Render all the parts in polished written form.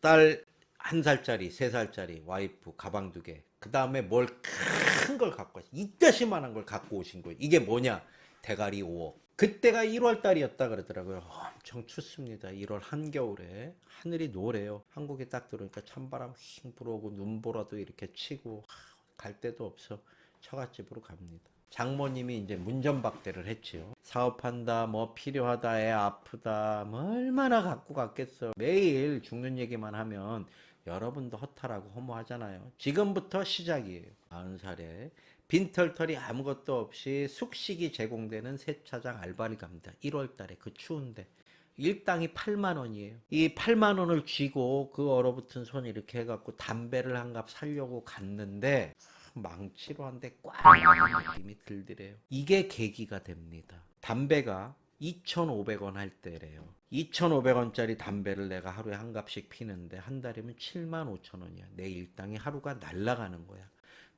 딸 1살짜리, 3살짜리 와이프 가방 2개. 그 다음에 뭘 큰 걸 갖고 왔어. 이따시만한 걸 갖고 오신 거예요. 이게 뭐냐? 대가리 5억. 그때가 1월 달이었다 그러더라고요. 엄청 춥습니다. 1월 한겨울에 하늘이 노래요. 한국에 딱 들어오니까 찬바람 휙 불어오고 눈보라도 이렇게 치고 갈 데도 없어. 처갓집으로 갑니다. 장모님이 이제 문전박대를 했지요. 사업한다, 뭐 필요하다, 애 아프다, 뭐 얼마나 갖고 갔겠어. 매일 죽는 얘기만 하면 여러분도 허탈하고 허무하잖아요. 지금부터 시작이에요. 40살에 빈털털이 아무것도 없이 숙식이 제공되는 세차장 알바를 갑니다. 1월 달에 그 추운데. 일당이 8만 원이에요. 이 8만 원을 쥐고 그 얼어붙은 손 이렇게 해갖고 담배를 한 갑 사려고 갔는데 망치로 한 대 꽉 느낌이 들더래요. 이게 계기가 됩니다. 담배가 2,500원 할 때래요. 2,500원짜리 담배를 내가 하루에 한 갑씩 피는데 한 달이면 75,000원이야. 내 일당이 하루가 날아가는 거야.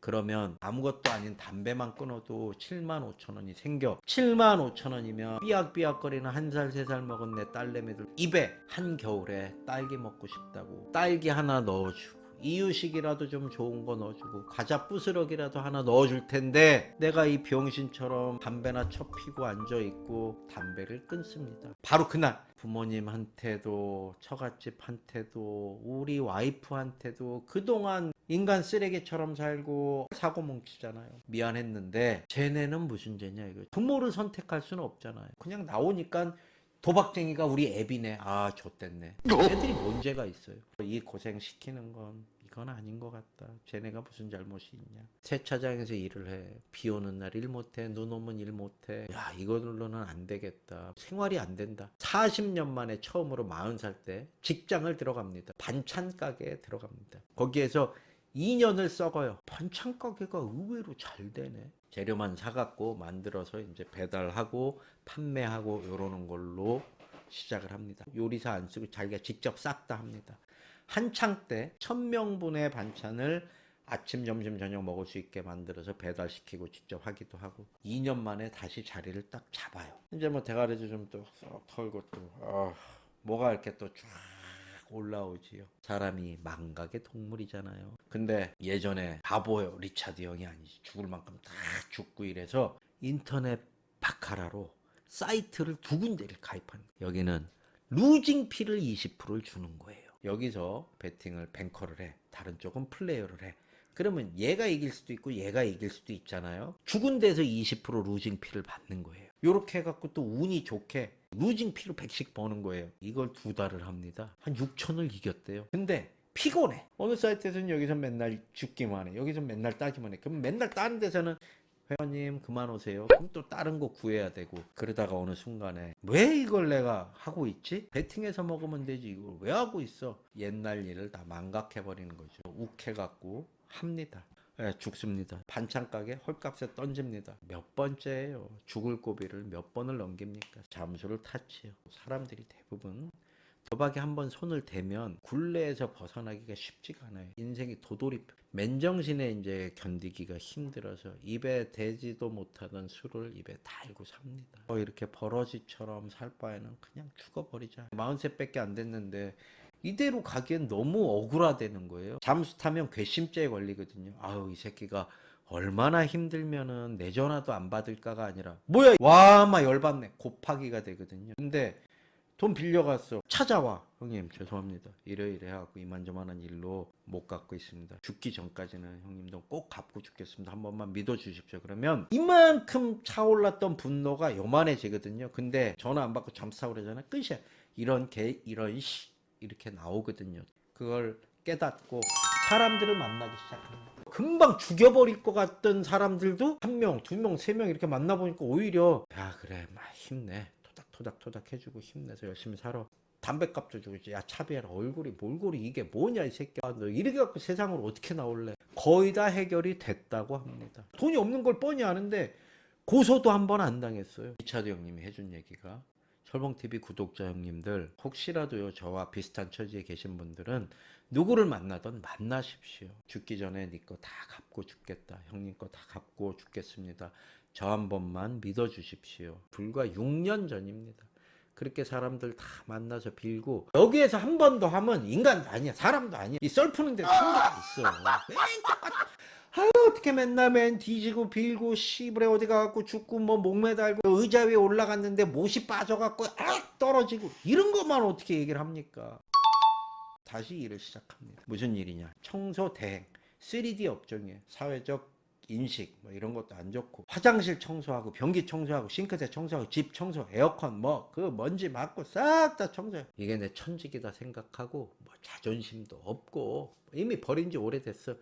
그러면 아무것도 아닌 담배만 끊어도 75,000원이 생겨. 75,000원이면 삐약삐약거리는 1살, 3살 먹은 내 딸내미들 입에 한겨울에 딸기 먹고 싶다고 딸기 하나 넣어주고 이유식이라도 좀 좋은 거 넣어주고 과자 부스러기라도 하나 넣어줄 텐데 내가 이 병신처럼 담배나 쳐 피고 앉아있고 담배를 끊습니다. 바로 그날 부모님한테도 처갓집한테도 우리 와이프한테도 그동안 인간 쓰레기처럼 살고 사고 뭉치잖아요. 미안했는데 쟤네는 무슨 죄냐 이거. 부모를 선택할 수는 없잖아요. 그냥 나오니까 도박쟁이가 우리 애비네. 아 좆됐네. 애들이 뭔 죄가 있어요. 이 고생 시키는 건 이건 아닌 것 같다. 쟤네가 무슨 잘못이 있냐. 세차장에서 일을 해. 비 오는 날 일 못해. 눈 오면 일 못해. 야 이걸로는 안 되겠다. 생활이 안 된다. 40년 만에 처음으로 40살 때 직장을 들어갑니다. 반찬 가게에 들어갑니다. 거기에서 2년을 썩어요. 반찬 가게가 의외로 잘 되네. 재료만 사갖고 만들어서 이제 배달하고 판매하고 이러는 걸로 시작을 합니다. 요리사 안 쓰고 자기가 직접 싹 다 합니다. 한창 때 1,000명분의 반찬을 아침, 점심, 저녁 먹을 수 있게 만들어서 배달시키고 직접 하기도 하고 2년 만에 다시 자리를 딱 잡아요. 이제 뭐 대가리도 좀 또 털고 또 뭐가 이렇게 또 쫙 올라오지요. 사람이 망각의 동물이잖아요. 근데 예전에 바보요. 리차드 형이 아니지. 죽을 만큼 다 죽고 이래서 인터넷 바카라로 사이트를 2군데를 가입한 거예요. 여기는 루징피를 20%를 주는 거예요. 여기서 베팅을 뱅커를 해. 다른 쪽은 플레이어를 해. 그러면 얘가 이길 수도 있고 얘가 이길 수도 있잖아요. 죽은 데서 20% 루징피를 받는 거예요. 요렇게 해갖고 또 운이 좋게 루징피로 100씩 버는 거예요. 이걸 2달을 합니다. 한 6천을 이겼대요. 근데 피곤해. 어느 사이트에서는 여기서 맨날 죽기만 해. 여기서 맨날 따기만 해. 그럼 맨날 따는 데서는 회원님 그만 오세요. 그럼 또 다른 거 구해야 되고 그러다가 어느 순간에 왜 이걸 내가 하고 있지? 베팅해서 먹으면 되지 이걸 왜 하고 있어? 옛날 일을 다 망각해버리는 거죠. 욱해갖고 합니다. 예, 죽습니다. 반찬 가게 헐값에 던집니다. 몇 번째예요. 죽을 고비를 몇 번을 넘깁니까? 잠수를 탔지요. 사람들이 대부분 도박에 한번 손을 대면 굴레에서 벗어나기가 쉽지가 않아요. 인생이 도돌이 맨정신에 이제 견디기가 힘들어서 입에 대지도 못하던 술을 입에 달고 삽니다. 이렇게 버러지처럼 살 바에는 그냥 죽어버리자. 43밖에 안 됐는데 이대로 가기엔 너무 억울하다는 거예요. 잠수 타면 괘씸죄에 걸리거든요. 아유 이 새끼가 얼마나 힘들면은 내 전화도 안 받을까가 아니라 뭐야 와 막 열받네 곱하기가 되거든요. 근데 돈 빌려갔어. 찾아와. 형님 죄송합니다. 이래 하고 이만저만한 일로 못 갚고 있습니다. 죽기 전까지는 형님 돈 꼭 갚고 죽겠습니다. 한 번만 믿어주십시오. 그러면 이만큼 차올랐던 분노가 요만해지거든요. 근데 전화 안 받고 잠수타고 그러잖아요. 끝이야. 이런 개 이런 씨 이렇게 나오거든요. 그걸 깨닫고 사람들을 만나기 시작합니다. 금방 죽여버릴 것 같던 사람들도 1명, 2명, 3명 이렇게 만나보니까 오히려 야 그래 막 힘내. 토닥토닥 해주고 힘내서 열심히 살아. 담배값도 주고 야 차비해라. 얼굴이 몰골이 이게 뭐냐 이 새끼야. 너 이렇게 갖고 세상으로 어떻게 나올래. 거의 다 해결이 됐다고 합니다. 돈이 없는 걸 뻔히 아는데 고소도 한 번 안 당했어요. 리차드 형님이 해준 얘기가 철봉TV 구독자 형님들 혹시라도요 저와 비슷한 처지에 계신 분들은 누구를 만나던 만나십시오. 죽기 전에 네 거 다 갚고 죽겠다. 형님 거 다 갚고 죽겠습니다. 저 한 번만 믿어주십시오. 불과 6년 전입니다. 그렇게 사람들 다 만나서 빌고 여기에서 한 번 더 하면 인간도 아니야 사람도 아니야 이 썰 푸는데 한계가 있어 맨 똑같아 아유 어떻게 맨날 맨 뒤지고 빌고 씨부레 어디 가갖고 죽고 뭐 목 매달고 의자 위에 올라갔는데 못이 빠져갖고 떨어지고 이런 것만 어떻게 얘기를 합니까. 다시 일을 시작합니다. 무슨 일이냐 청소 대행 3D 업종이에요. 사회적 인식 뭐 이런 것도 안 좋고 화장실 청소하고 변기 청소하고 싱크대 청소하고 집 청소 에어컨 뭐 그 먼지 맡고 싹 다 청소해. 이게 내 천직이다 생각하고 뭐 자존심도 없고 이미 버린 지 오래됐어.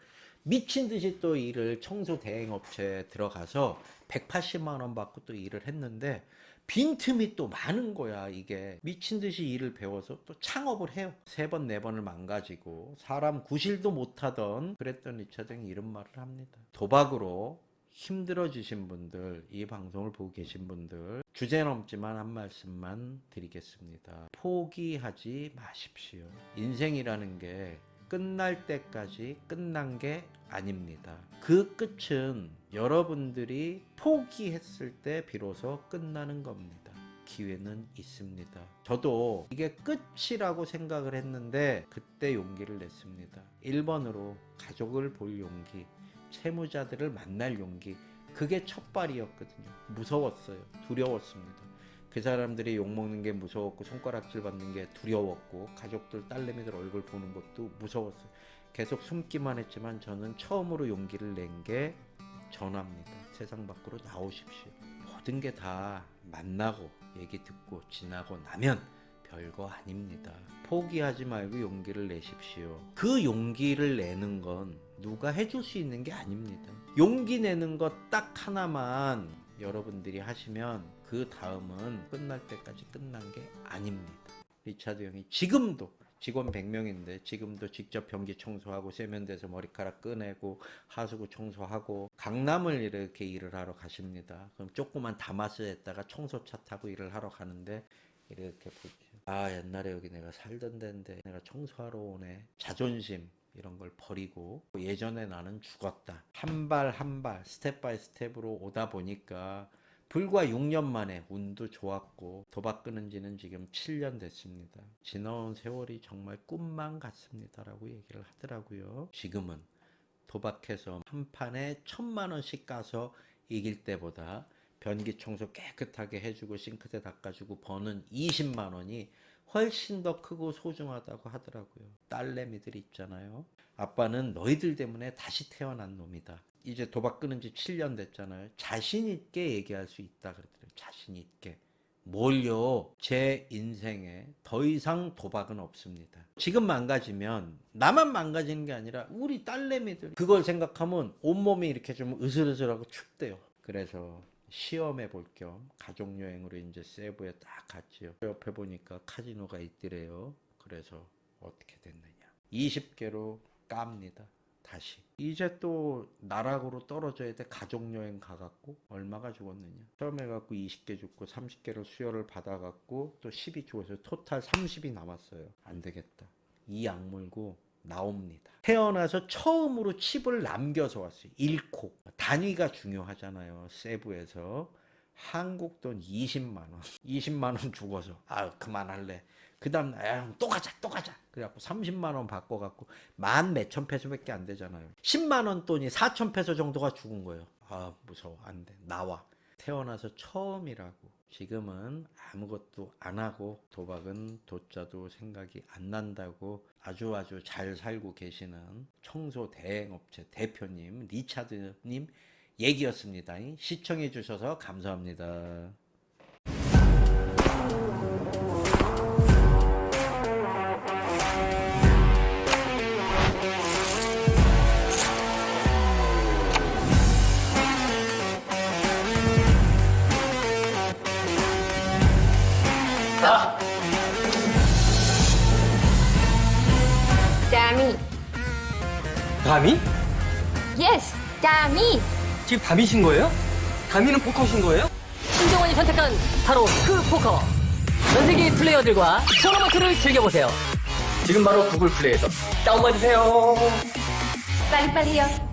미친 듯이 또 일을 청소 대행업체에 들어가서 180만 원 받고 또 일을 했는데 빈틈이 또 많은 거야. 이게 미친 듯이 일을 배워서 또 창업을 해요. 3번 4번을 망가지고 사람 구실도 못하던 그랬던 리차드 형이 이런 말을 합니다. 도박으로 힘들어지신 분들, 이 방송을 보고 계신 분들 주제 넘지만 한 말씀만 드리겠습니다. 포기하지 마십시오. 인생이라는 게 끝날 때까지 끝난 게 아닙니다. 그 끝은 여러분들이 포기했을 때 비로소 끝나는 겁니다. 기회는 있습니다. 저도 이게 끝이라고 생각을 했는데 그때 용기를 냈습니다. 1번으로 가족을 볼 용기, 채무자들을 만날 용기, 그게 첫 발이었거든요. 무서웠어요. 두려웠습니다. 그 사람들이 욕먹는 게 무서웠고 손가락질 받는 게 두려웠고 가족들 딸내미들 얼굴 보는 것도 무서웠어요. 계속 숨기만 했지만 저는 처음으로 용기를 낸 게 전화입니다. 세상 밖으로 나오십시오. 모든 게 다 만나고 얘기 듣고 지나고 나면 별거 아닙니다. 포기하지 말고 용기를 내십시오. 그 용기를 내는 건 누가 해줄 수 있는 게 아닙니다. 용기 내는 것 딱 하나만 여러분들이 하시면 그 다음은 끝날 때까지 끝난 게 아닙니다. 리차드 형이 지금도 직원 100명인데 지금도 직접 변기 청소하고 세면대에서 머리카락 꺼내고 하수구 청소하고 강남을 이렇게 일을 하러 가십니다. 그럼 조그만 다마스에다가 청소차 타고 일을 하러 가는데 이렇게 보죠. 아 옛날에 여기 내가 살던 데인데 내가 청소하러 오네. 자존심 이런 걸 버리고 예전에 나는 죽었다. 한 발 한 발 스텝 바이 스텝으로 오다 보니까 불과 6년 만에 운도 좋았고 도박 끊은 지는 지금 7년 됐습니다. 지나온 세월이 정말 꿈만 같습니다 라고 얘기를 하더라고요. 지금은 도박해서 한 판에 1,000만 원씩 까서 이길 때보다 변기 청소 깨끗하게 해주고 싱크대 닦아주고 버는 20만 원이 훨씬 더 크고 소중하다고 하더라고요. 딸내미들 있잖아요. 아빠는 너희들 때문에 다시 태어난 놈이다. 이제 도박 끊은 지 7년 됐잖아요. 자신 있게 얘기할 수 있다 그러더라고요. 자신 있게. 뭘요? 제 인생에 더 이상 도박은 없습니다. 지금 망가지면 나만 망가지는 게 아니라 우리 딸내미들 그걸 생각하면 온몸이 이렇게 좀 으슬으슬하고 춥대요. 그래서 시험해 볼 겸 가족여행으로 이제 세부에 딱 갔지요. 옆에 보니까 카지노가 있더래요. 그래서 어떻게 됐느냐. 20개로 깝니다. 다시. 이제 또 나락으로 떨어져야 돼. 가족여행 가갖고 얼마가 죽었느냐. 처음에 갖고 20개 죽고 30개를 수혈을 받아갖고 또 10이 죽어서 토탈 30이 남았어요. 안 되겠다. 이 악물고 나옵니다. 태어나서 처음으로 칩을 남겨서 왔어요. 1코. 단위가 중요하잖아요. 세부에서. 한국 돈 20만 원. 20만 원 죽어서 그만할래. 그 다음 또 가자. 그래갖고 30만 원 바꿔갖고 10,000 페소밖에 안 되잖아요. 10만 원 돈이 4,000 페소 정도가 죽은 거예요. 무서워. 안 돼. 나와. 태어나서 처음이라고. 지금은 아무것도 안 하고 도박은 도자도 생각이 안 난다고 아주 잘 살고 계시는 청소 대행업체 대표님 리차드님 얘기였습니다. 시청해 주셔서 감사합니다. 다미. 담이? Yes, 다미. 지금 담이신 거예요? 담이는 포커신 거예요? 신정원이 선택한 바로 그 포커. 전 세계 플레이어들과 토너먼트를 즐겨보세요. 지금 바로 구글 플레이에서 다운받으세요. 빨리빨리요.